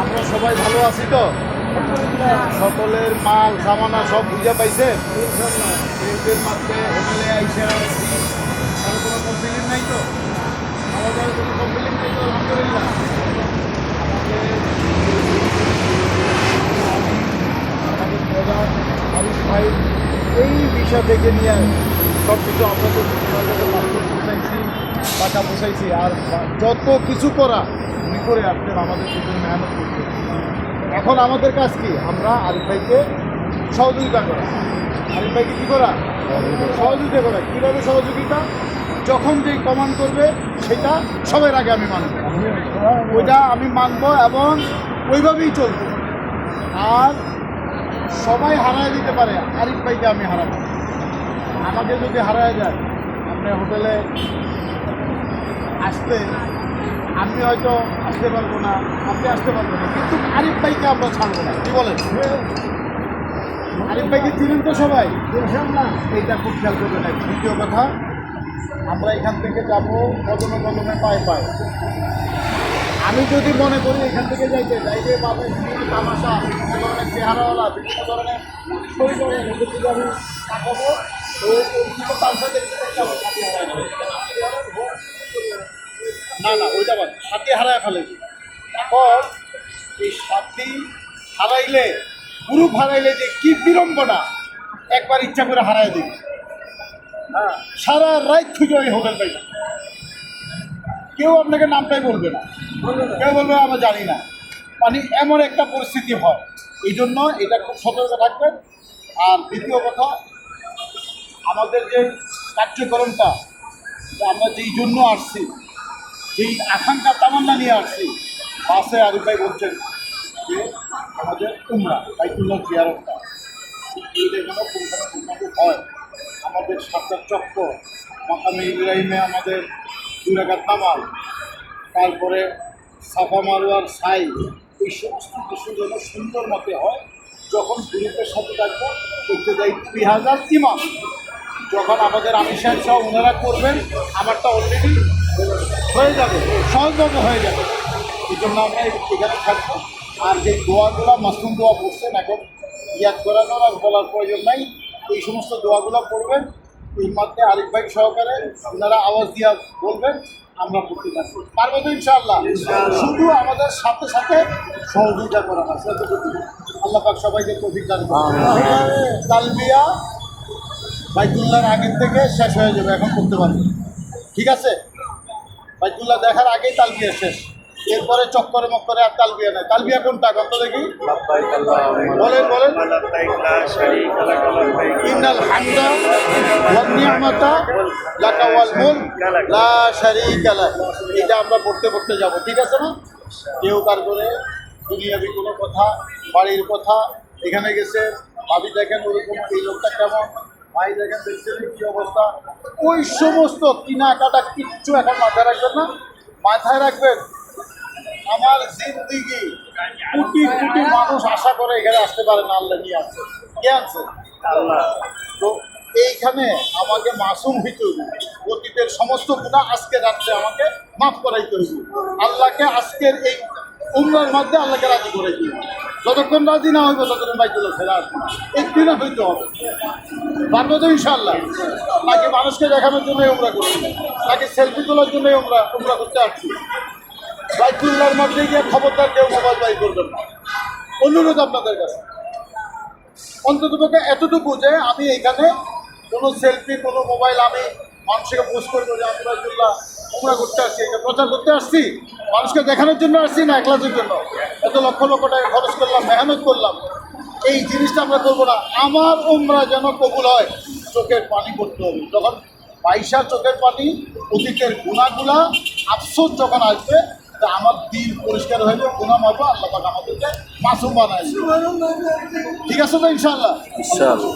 আমরা সবাই ভালো আছি তো? সকলের মাল সামানা সব বুঝে পাইছে? এর মাত্রে হোটেলে আইসা আর কোনো কমপ্লেন নাই তো? আমাদের কোনো কমপ্লেন নাই তো? আলহামদুলিল্লাহ। আমাদের প্রধান আরিফ ভাই এই বিষয় থেকে নিয়ে সব কিছু আপনাদের পৌঁছাইছি, টাকা পৌঁছাইছি। আর যত কিছু করা উনি করে আসছেন, আমাদের পিছনে মেহনত করতে। এখন আমাদের কাজ কি? আমরা আরিফ ভাইকে সহযোগিতা করা। আরিফ ভাইকে কী করা? সহযোগিতা করা। কীভাবে সহযোগিতা? যখন যেই কমান্ড করবে সেটা সবার আগে আমি মানব, ওইটা আমি মানব এবং ওইভাবেই চলব। আর সবাই হারায় দিতে পারে, আরিফ ভাইকে আমি হারাবো। আমাকে যদি হারায় যায়, আপনি হোটেলে আসতে আমি হয়তো আসতে পারবো না, আপনি আসতে পারবেন না, কিন্তু আরিফ ভাইকে আমরা ছাড়বো না। কী বলেন? আরিফ ভাইকে চিনেন তো সবাই? এইটা খুব খেয়াল করবে না। দ্বিতীয় কথা, আমরা এখান থেকে যাবো কদমে কদমে পায়ে পায়ে। আমি যদি মনে করি এখান থেকে যাইতে পাবে বিভিন্ন তামাশা, বিভিন্ন ধরনের চেহারাওয়ালা, বিভিন্ন ধরনের শরীরের মধ্যে যদি আমি তাকাবো, তো তার সাথে না না ওইটা বাদ, সাথী হারায় ফেলে। এখন এই সাথী হারাইলে, গ্রুপ হারাইলে যে কি বিড়ম্বনা, একবার ইচ্ছা করে হারাই দিই। হ্যাঁ, সারা রাত খুঁজে ওই হোটেল পাই, কেউ আপনাকে নামটাই বলবে না, কেউ বলবে আমরা জানি না। মানে এমন একটা পরিস্থিতি হয়। এই জন্য এটা খুব সতর্ক থাকবেন। আর দ্বিতীয় কথা, আমাদের যে কার্যক্রমটা আমরা যেই জন্য আসছি, যেই আকাঙ্ক্ষা তামান্না নিয়ে আসছি, বাসে আরিফ ভাই বলছেন যে আমাদের উমরা বাইতুল্লাহ জিয়ারতটা এইটা যেন কোনখানে হয়। আমাদের সাতটা চক্কর, মাকামে ইব্রাহিমে আমাদের 2 রাকাত নামাজ, তারপরে সাফা মারওয়ার সাই, এই সমস্ত কিছু যেন সুন্দর মতে হয়। যখন গ্রুপের সাথে থাকবো, করতে যাই 3000 ইমাম, যখন আমাদের আমির সাহেব সহ ওনারা করবেন, আমারটা অলরেডি হয়ে যাবে, সহজভাবে হয়ে যাবে। এই জন্য আমরা এখানে থাকবো। আর যে দোয়াগুলো মাসুম দোয়া পড়ছেন, এখন ইয়াদ করানোর আর বলার প্রয়োজন নাই। এই সমস্ত দোয়াগুলো পড়বেন, এই মধ্যে আরিফ ভাই সহকারে ওনারা আওয়াজ দিয়া বলবেন, আমরা পড়তে থাকবো। পারবো তো ইনশাআল্লাহ? শুধু আমাদের সাথে সাথে সহযোগিতা করা হয়। আল্লাহ পাক সবাইকে তৌফিক দান করুন। তালবিয়া বাইতুল্লাহর আগের থেকে শেষ হয়ে যাবে, এখন করতে পারবে। ঠিক আছে? বাইতুল্লাহ দেখার আগেই তালবিয়া শেষ, এরপরে চক্করে মক্করে আর তালবিয়া নেই। তালবিয়া কোনটা কত দেখি? বলেন বলেন। ইন্নাল হামদা ওয়ান নি'মাতা লাকা ওয়াল মুলক লা শারীকা লাক। এটা আমরা পড়তে পড়তে যাব। ঠিক আছে না? কেউ কার করে দুনিয়াবি কোনো কথা, বাড়ির কথা, এখানে গেছে ভাবি দেখেন ওরকম, এই লোকটা কেমন, ভাই দেখেন দেখছেন কী অবস্থা, ওই সমস্ত কেনাকাটা কিচ্ছু এখন মাথায় রাখবেন না। মাথায় রাখবেন আমার জিন্দিগি কোটি কোটি মানুষ আশা করে এখানে আসতে পারে না, আল্লাহ নিয়ে আসছে। কে আনছে? আল্লাহ। তো এইখানে আমাকে মাসুম হইতে হইবে, অতীতের সমস্ত গুনাহ আজকে রাত্রে আমাকে মাফ করাইতে হইবে। আল্লাহকে আজকের এই উমরার মধ্যে আল্লাহকে রাজি করে দিই। যতক্ষণ রাজি না হইবে ততক্ষণ বাইতুল্লাহ ফেরা আসবে। একদিনে হইতে হবে। পারবো তো ইনশাআল্লাহ? নাকি মানুষকে দেখানোর জন্যই উমরা করছি, নাকি সেলফি তোলার জন্যই উমরা করতে আসছি? বাইতুল্লাহর মধ্যে গিয়ে খবরদার কেউ মোবাইল বাই করবেন না, অনুরোধ আপনাদের কাছে। অন্ততপক্ষে এতটুকু যে আমি এইখানে কোনো সেলফি, কোনো মোবাইল আমি মানুষকে পোস্ট করবো যে আমি বাইতুল্লাহ উমরা করতে আসছি, এটা প্রচার করতে আসছি, মানুষকে দেখানোর জন্য আসছি না একলাসের জন্য? এত লক্ষ লক্ষ টাকা খরচ করলাম, মেহনত করলাম, এই জিনিসটা আমরা করবো না। আমার উমরা যেন কবুল হয়, চোখের পানি করতে হবে। যখন পয়সা, চোখের পানি, অতীতের গুণাগুলা, আফসোস যখন আসবে, তা আমার দিল পরিষ্কার হয়ে যাবে, গুনাহ মারবো, আল্লাহ পাক আমাদেরকে মাসুম বানায়। ঠিক আছে তো ইনশাআল্লাহ? ইনশাআল্লাহ।